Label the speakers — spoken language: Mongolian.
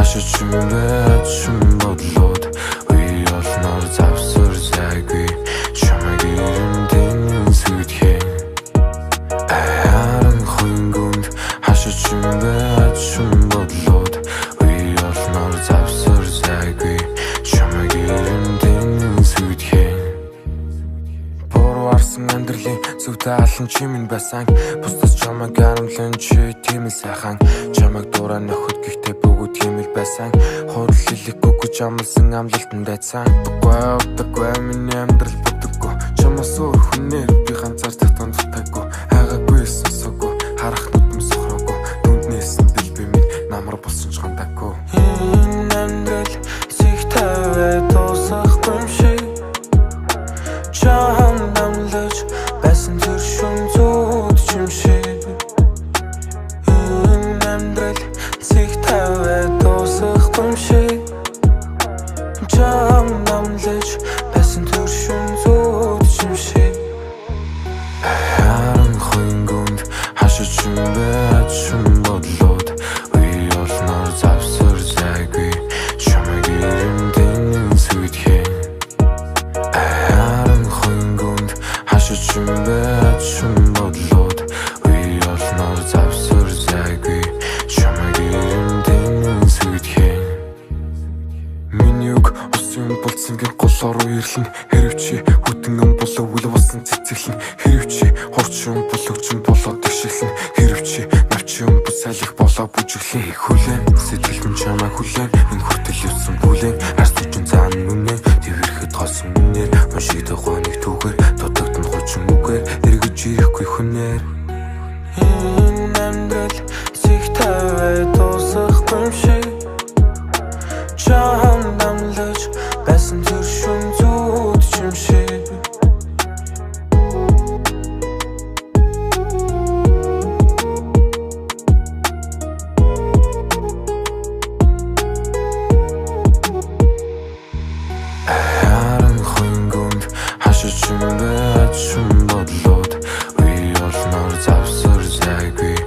Speaker 1: хашиж юмбэт шум бодлоод үе олноор завсар зайгүй чамайг ирэмдэн сүйтхээ харан хөнгөнд хашиж юмбэт шум бодлоод үе олноор завсар зайгүй чамайг ирэмдэн сүйтхээ Арсан амьдралын зүгтээ алан чи минь байсан бусдаас чамайг харамлан чи тийм л сайхан чамайг дураа нөхөд гэхдээ бүгд тийм л байсан хурал хэлэхгүй гэж амлсан амлалтанд дайцсан Үгүй миний амьдрал бодоггүй чамаас өөр хүнээр би ганцаар татсан дутайгүй хайгаагүй сонсоогүй харах нүдм сохроогүй дүнд нээсэн билбэ минь намар болсон ч гандаагүй энэ амьдрал зигтэй дуусахгүй юм шиг Чам намлаж байсан тэр шум зүуд чимшиг Энэ амьдрал зигтэй дуусахгүй юм шиг Чам намлаж байсан тэр шум зүуд чимшиг Харан хөнгөнд хашиж юмбэт шум бодлоод үе олноор завсар зайгүй чамайг ирэмдэн сүйтхээ хашиж юмбэт шум бодлоод үе олноор завсар зайгүй чамайг ирэмдэн сүйтхээ Миний үг усын булцангийн голоор үерлэн хэрв чи хүтэн ам болоо үл басан цэцэглэн хэрв чи хорчин булогчин болоод дэвшилэн хэрв чи навчин бүсайлах болоо бүжиглэн хүлэн сэтгэлдэн чамайг хүлэн энэ хүртэл явсан бүлэн харсучин цаан нүнээ твэрхэд голсон үнээр уншигдах хоног түүгээр дутагдсан хучин үгээр эргэж ирэхгүй хүнээр Энэ амьдрал зигтэй дуусахгүй юм шиг Чам намлаж байсан тэр шум зүуд чимшиг Харан хөнгөнд хашиж юмбэт шум бодлоод үе олноор завсар зайгүй